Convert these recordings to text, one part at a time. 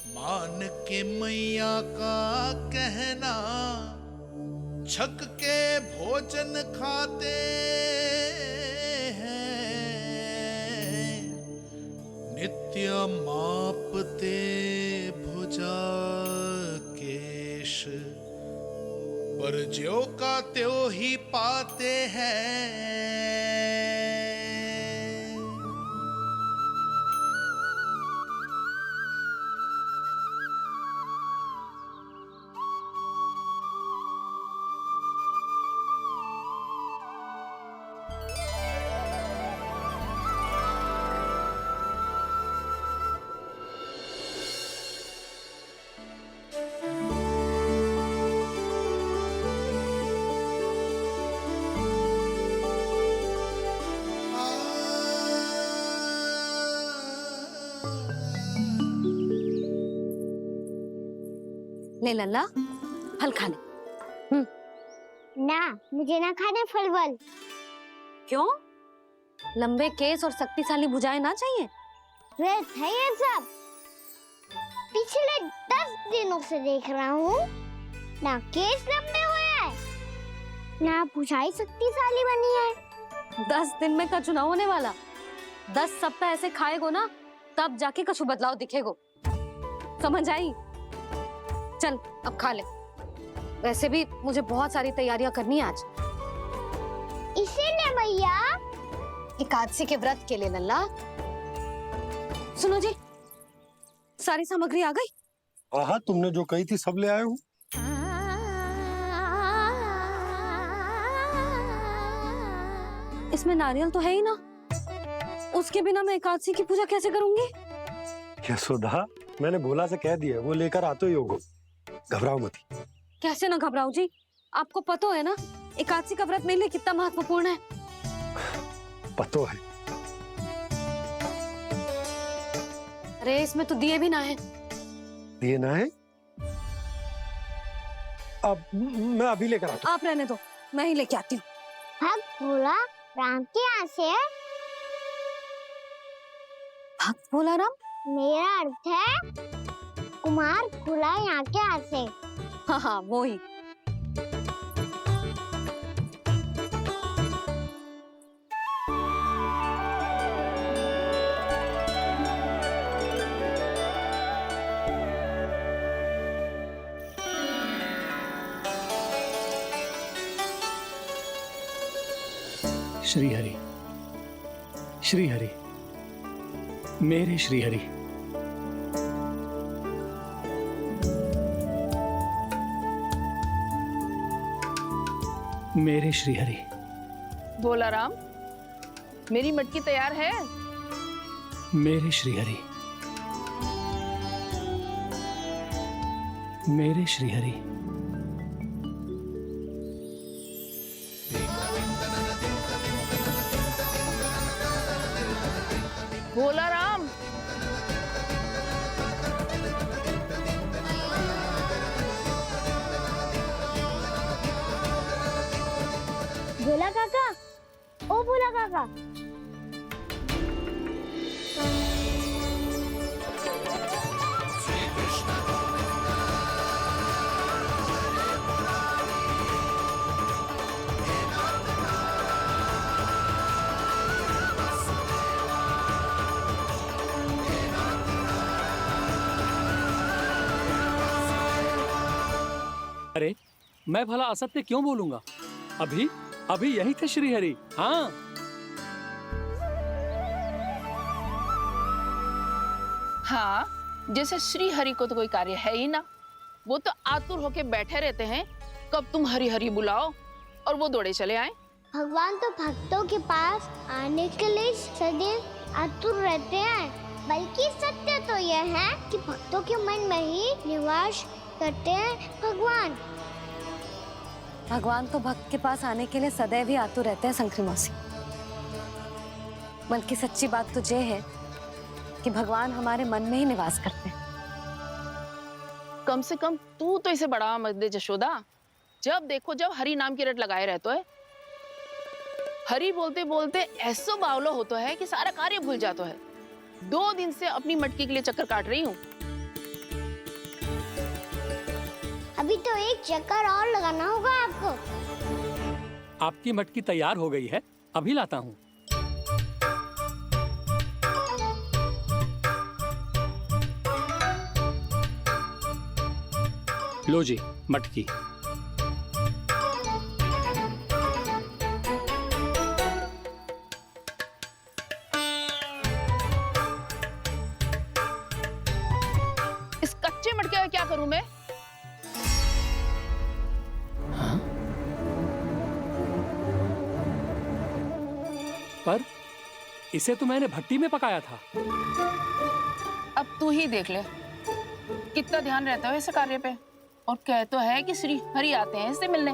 मान के मैया का कहना, छक के भोजन खाते हैं, नित्य मापते भुजा केश, पर ज्यों का त्यों ही पाते हैं। ले लल्ला, फल खा ले। ना, मुझे ना खाने फल वल। क्यों? लंबे केस और शक्तिशाली भुजाएं ना चाहिए? व्यर्थ है ये सब। पिछले 10 दिनों से देख रहा हूँ, ना केस लंबे हुए हैं, ना भुजाएं शक्तिशाली बनी है। 10 दिन में का चुनाव होने वाला। 10 सप्ताह ऐसे खाएगो ना, तब जाके कछु बदलाव दिखेगो। समझ आई? चल अब खा ले। वैसे भी मुझे बहुत सारी तैयारियां करनी है आज। इसीलिए भैया एकादशी के व्रत के लिए लल्ला। सुनो जी, सारी सामग्री आ गई? हाँ, तुमने जो कही थी सब ले आए हूँ। इसमें नारियल तो है ही ना, उसके बिना मैं एकादशी की पूजा कैसे करूंगी? यशोदा, मैंने भोला से कह दिया, वो लेकर आते ही होगा। घबराओ मत। कैसे ना घबराऊं जी, आपको पता है ना एकादशी का व्रत मेरे लिए कितना महत्वपूर्ण है। पतो है। अरे इसमें तो दिए भी ना है। दिए ना है? अब मैं अभी लेकर आता हूँ। आप रहने दो, मैं ही लेके आती हूँ। भक्त भोला राम के यहाँ से है। भक्त भोला राम? मेरा अर्थ है कुमार भोला यहाँ के यहाँ से। हाँ हाँ, वो ही। श्री हरि, श्री हरि, मेरे श्री हरि। मेरे श्री हरि। भोला राम, मेरी मटकी तैयार है। मेरे श्री हरि। मेरे श्री हरि। भोला राम, भोला काका, ओ भोला काका। अरे मैं भला असत्य क्यों बोलूंगा? अभी अभी यही थे श्री हरि। हाँ, हाँ, जैसे श्री हरि को तो कोई कार्य है ही ना। वो तो आतुर होके बैठे रहते हैं, कब तुम हरि हरि बुलाओ और वो दौड़े चले आए। भगवान तो भक्तों के पास आने के लिए सदैव आतुर रहते हैं। बल्कि सत्य तो यह है कि भक्तों के मन में ही निवास करते हैं भगवान। भगवान तो भक्त के पास आने के लिए सदैव ही आतुर रहते हैं शंकरी मौसी। बल्कि सच्ची बात तो ये है कि भगवान हमारे मन में ही निवास करते हैं। कम से कम तू तो इसे बढ़ावा मत दे जशोदा। जब देखो जब हरि नाम की रट लगाए रहते है। हरि बोलते बोलते ऐसो बावलो होता है कि सारा कार्य भूल जाता है। 2 दिन से अपनी मटकी के लिए चक्कर काट रही हूँ। एक चक्कर और लगाना होगा आपको। आपकी मटकी तैयार हो गई है, अभी लाता हूँ। लो जी मटकी। इस कच्चे मटके का क्या करूं मैं? पर इसे तो मैंने भट्टी में पकाया था। अब तू ही देख ले कितना ध्यान रहता है इस कार्य पे। और कह तो है कि श्री हरि आते हैं इससे मिलने।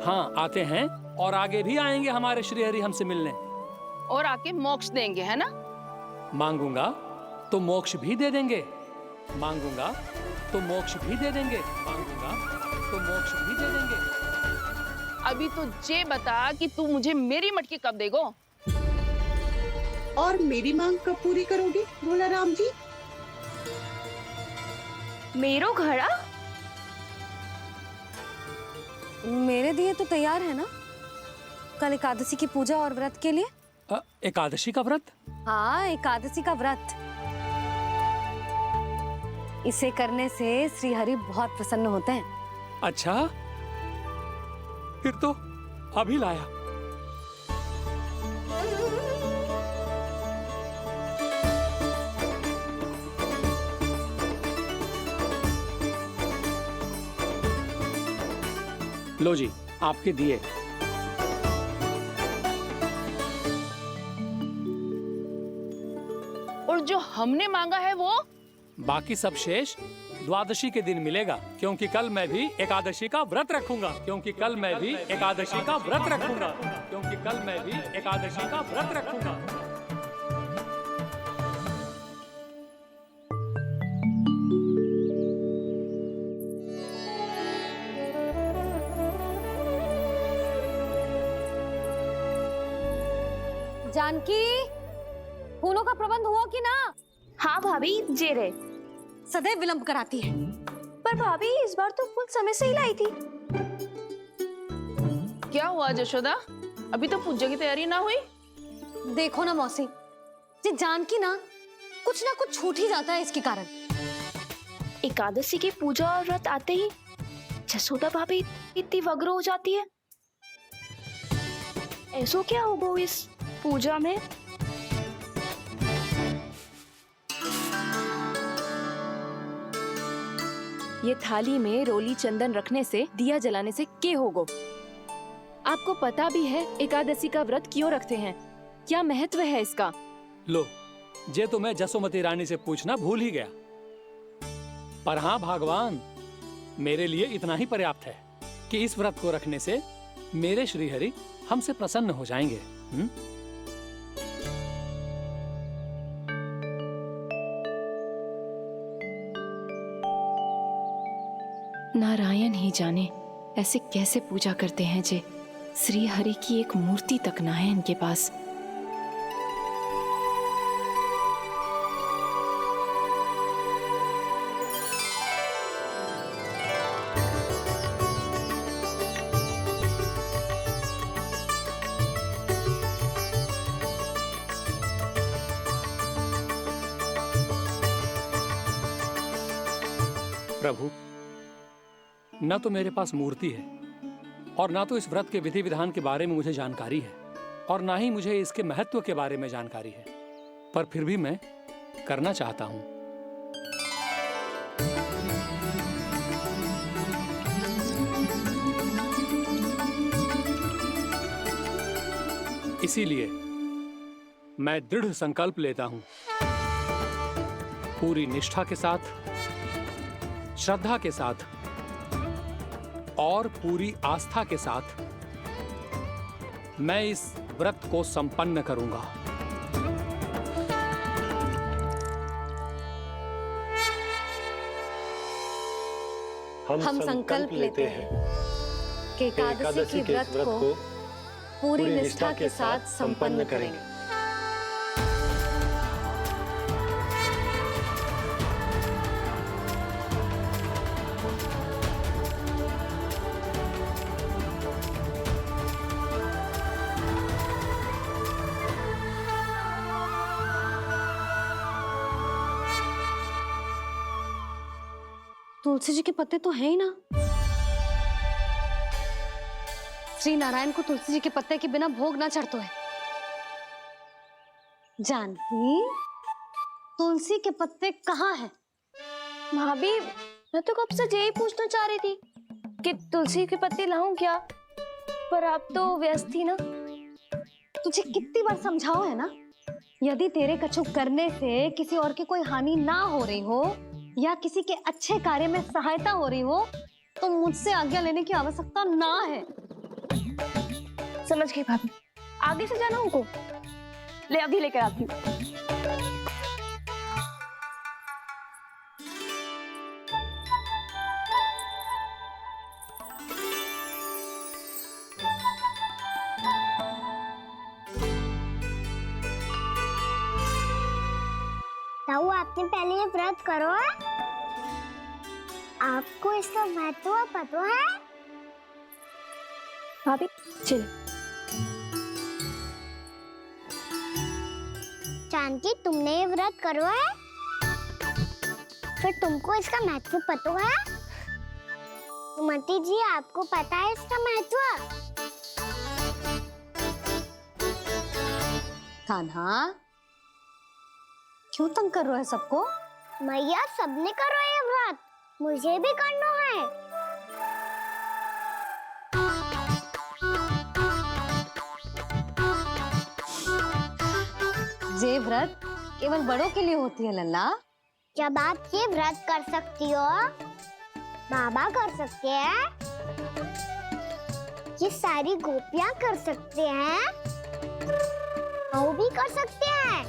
हाँ आते हैं और आगे भी आएंगे हमारे श्री हरि हमसे मिलने। और आके मोक्ष देंगे, है ना? मांगूंगा तो मोक्ष भी दे देंगे, मांगूंगा तो मोक्ष भी दे देंगे, मांगूंगा तो मोक्ष भी दे देंगे। अभी तो ये बता कि तू मुझे मेरी मटकी कब देगो? और मेरी मांग कब पूरी करोगे भोला राम जी? मेरो घड़ा मेरे दिए तो तैयार है ना, कल एकादशी की पूजा और व्रत के लिए। एकादशी का व्रत? हाँ, एकादशी का व्रत। इसे करने से श्री हरि बहुत प्रसन्न होते हैं। अच्छा, फिर तो अभी लाया। लो जी आपके दिए। और जो हमने मांगा है वो? बाकी सब शेष द्वादशी के दिन मिलेगा, क्योंकि कल मैं भी एकादशी का व्रत रखूंगा, क्योंकि कल मैं भी एकादशी का व्रत रखूंगा, क्योंकि कल मैं भी एकादशी का व्रत रखूंगा। जानकी, फूलों का प्रबंध हुआ कि ना? हाँ भाभी, जे रे। सदैव विलंब कराती है। पर भाभी इस बार तो फूल समय से ही लाई थी। क्या हुआ जशोदा? अभी तो पूजा की तैयारी ना हुई? देखो ना मौसी, ये जानकी ना कुछ छूट ही जाता है इसके कारण। एकादशी की पूजा और व्रत आते ही जसोदा भाभी इतनी वग्र हो जाती है। ऐसो क्या होगा इस पूजा में? ये थाली में रोली चंदन रखने से, दिया जलाने से के होगो? आपको पता भी है एकादशी का व्रत क्यों रखते हैं, क्या महत्व है इसका? लो, जे तो मैं जसोमती रानी से पूछना भूल ही गया। पर हाँ भगवान, मेरे लिए इतना ही पर्याप्त है कि इस व्रत को रखने से मेरे श्रीहरि हमसे प्रसन्न हो जाएंगे। नारायण ही जाने ऐसे कैसे पूजा करते हैं जे श्री हरि की एक मूर्ति तक ना है इनके पास। प्रभु, न तो मेरे पास मूर्ति है और ना तो इस व्रत के विधि विधान के बारे में मुझे जानकारी है, और ना ही मुझे इसके महत्व के बारे में जानकारी है, पर फिर भी मैं करना चाहता हूं। इसीलिए मैं दृढ़ संकल्प लेता हूं, पूरी निष्ठा के साथ, श्रद्धा के साथ और पूरी आस्था के साथ मैं इस व्रत को संपन्न करूंगा। हम संकल्प लेते हैं कि एकादशी के व्रत को पूरी निष्ठा के साथ संपन्न करेंगे। तुलसी जी के पत्ते तो हैं ही ना। श्री नारायण को तुलसी जी के पत्ते के बिना भोग ना चढ़तो है। जानकी, तुलसी के पत्ते कहाँ हैं? भाभी, मैं तो कब से यही पूछना चाह रही थी कि तुलसी के पत्ते लाऊं क्या, पर आप तो व्यस्त थी ना। तुझे कितनी बार समझाओ है ना, यदि तेरे कछु करने से किसी और की कोई हानि ना हो रही हो या किसी के अच्छे कार्य में सहायता हो रही हो तो मुझसे आज्ञा लेने की आवश्यकता ना है। समझ गई भाभी, आगे से जाना उनको। ले अभी लेकर आती हूँ। ताऊ, आपने पहले ये व्रत करो है? आपको इसका महत्व पता है? भाभी चल। जानकी, तुमने ये व्रत करो है? फिर तुमको इसका महत्व पता है? सुमति जी, आपको पता है इसका महत्व? कान्हा, क्यों तंग कर रहा है सबको? मैया, सबने करो ये व्रत, मुझे भी करना है। ये व्रत केवल बड़ों के लिए होती है लल्ला। जब आप ये व्रत कर सकती हो, बाबा कर सकते हैं, ये सारी गोपियां कर सकते हैं, वो भी कर सकते हैं,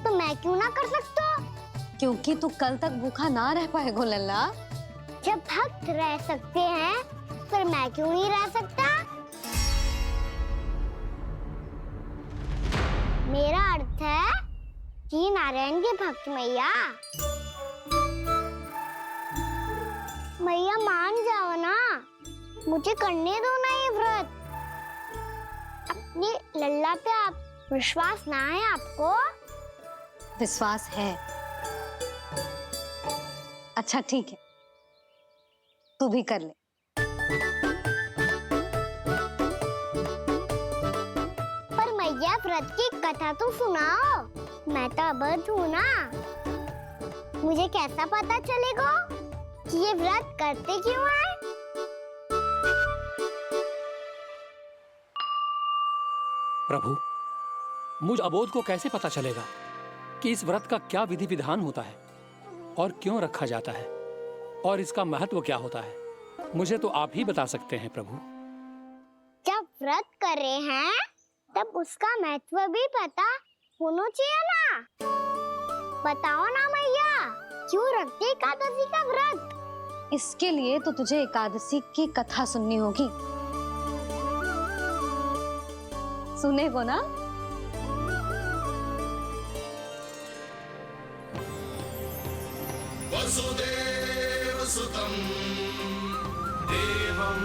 तो मैं क्यों ना कर सकता? क्योंकि तू कल तक भूखा ना रह पाएगो लल्ला। जब भक्त रह सकते हैं, फिर मैं क्यों नहीं रह सकता? मेरा अर्थ है कि नारायण के भक्त मैया, मैया मान जाओ ना, मुझे करने दो ना ये व्रत। अपनी लल्ला पे आप विश्वास ना है आपको? विश्वास है। अच्छा ठीक है, तू भी कर ले। पर मैया, व्रत की कथा तो सुनाओ, मैं तो अबध हूँ ना। मुझे कैसा पता चलेगा कि ये व्रत करते क्यों है? प्रभु, मुझ अबोध को कैसे पता चलेगा कि इस व्रत का क्या विधि विधान होता है और क्यों रखा जाता है और इसका महत्व क्या होता है? मुझे तो आप ही बता सकते हैं प्रभु। जब व्रत कर रहे हैं तब उसका महत्व भी पता होना चाहिए ना। बताओ ना मैया, क्यों रखते एकादशी का व्रत? इसके लिए तो तुझे एकादशी की कथा सुननी होगी। सुनेगो ना? वसुदेव सुतं देवं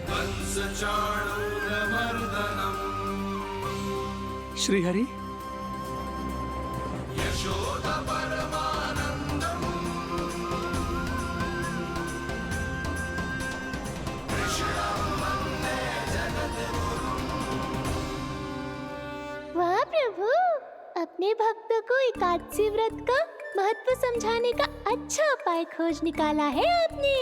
कंस चाणूरमर्दनम् श्रीहरि, यशोदा परमानंदम् कृष्णं वन्दे जगद्गुरुम्। वाह प्रभु, अपने भक्तों को एकादशी व्रत का महत्व समझाने का अच्छा उपाय खोज निकाला है आपने।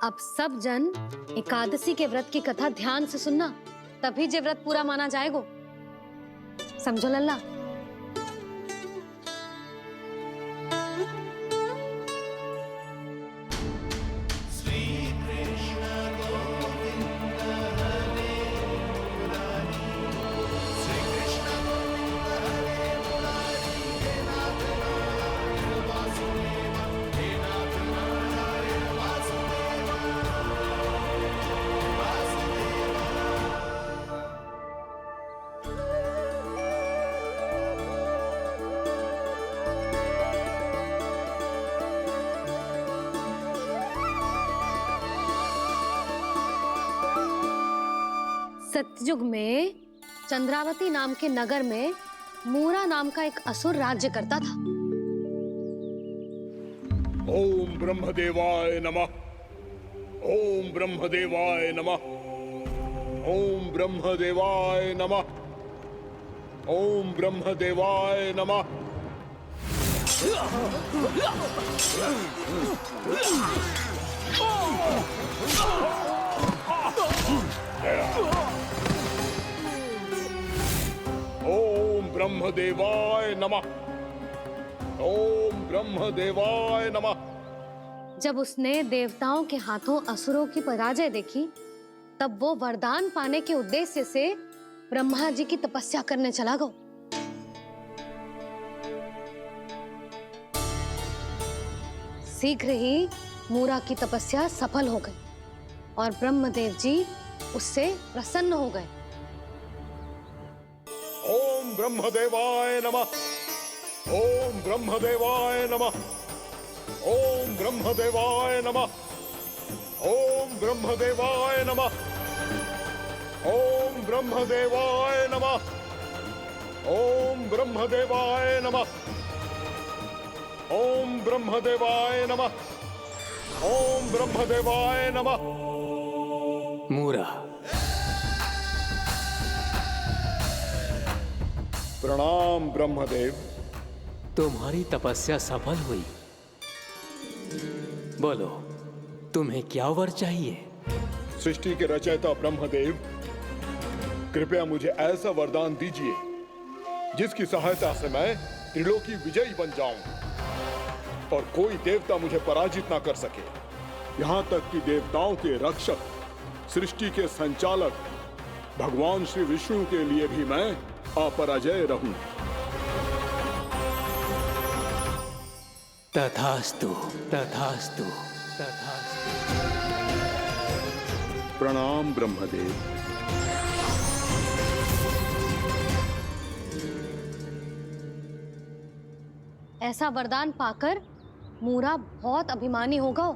अब सब जन एकादशी के व्रत की कथा ध्यान से सुनना, तभी जे व्रत पूरा माना जाएगा। समझो लल्ला? सतयुग में चंद्रावती नाम के नगर में मूरा नाम का एक असुर राज्य करता था। ओम ब्रह्मदेवाय नमः। ओम ब्रह्मदेवाय नमः। ओम ब्रह्मदेवाय नमः। ओम ब्रह्मदेवाय नमः। ओम ब्रह्मदेवाय नमः। ओम ब्रह्मदेवाय नमः। जब उसने देवताओं के हाथों असुरों की पराजय देखी, तब वो वरदान पाने के उद्देश्य से ब्रह्मा जी की तपस्या करने चला गया। शीघ्र ही मूरा की तपस्या सफल हो गई और ब्रह्मदेव जी उससे प्रसन्न हो गए। ओम ब्रह्मदेवाय नमः। ओम ब्रह्मदेवाय नमः। ओम ब्रह्मदेवाय नमः। ओम ब्रह्मदेवाय नमः। ओम ब्रह्मदेवाय नमः। ओम ब्रह्मदेवाय नमः। ओम ब्रह्मदेवाय नमः। ओम ब्रह्मदेवाय नमः। मूरा, प्रणाम ब्रह्मदेव। तुम्हारी तपस्या सफल हुई। बोलो, तुम्हें क्या वर चाहिए? सृष्टि के रचयिता ब्रह्मदेव, कृपया मुझे ऐसा वरदान दीजिए जिसकी सहायता से मैं त्रिलोकी विजयी बन जाऊं और कोई देवता मुझे पराजित ना कर सके। यहाँ तक कि देवताओं के रक्षक, सृष्टि के संचालक भगवान श्री विष्णु के लिए भी मैं अपराजय रहूं। तथास्तु, तथास्तु, तथास्तु। प्रणाम ब्रह्मदेव। ऐसा वरदान पाकर मूरा बहुत अभिमानी होगा।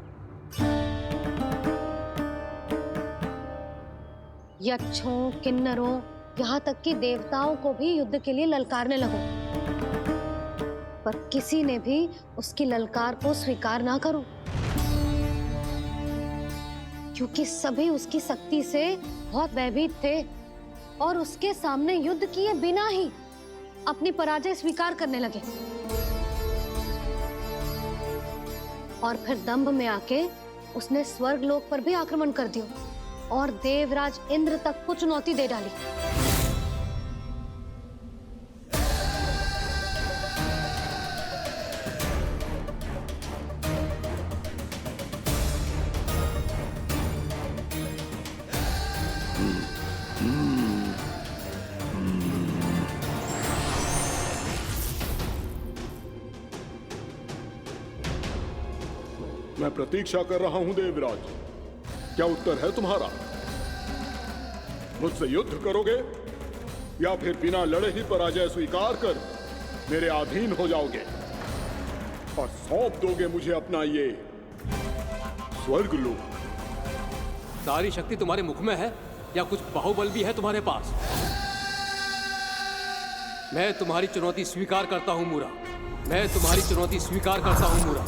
यक्षों, किन्नरों, यहाँ तक कि देवताओं को भी युद्ध के लिए ललकारने लगो, पर किसी ने भी उसकी ललकार को स्वीकार ना करो, क्योंकि सभी उसकी शक्ति से बहुत भयभीत थे और उसके सामने युद्ध किए बिना ही अपनी पराजय स्वीकार करने लगे और फिर दंभ में आके उसने स्वर्ग लोक पर भी आक्रमण कर दिया और देवराज इंद्र तक को चुनौती दे डाली। मैं प्रतीक्षा कर रहा हूं देवराज। क्या उत्तर है तुम्हारा? मुझसे युद्ध करोगे या फिर बिना लड़े ही पराजय स्वीकार कर मेरे अधीन हो जाओगे और सौंप दोगे मुझे अपना ये स्वर्ग लोक? सारी शक्ति तुम्हारे मुख में है या कुछ बाहुबल भी है तुम्हारे पास? मैं तुम्हारी चुनौती स्वीकार करता हूं मूरा। मैं तुम्हारी चुनौती स्वीकार करता हूं मूरा।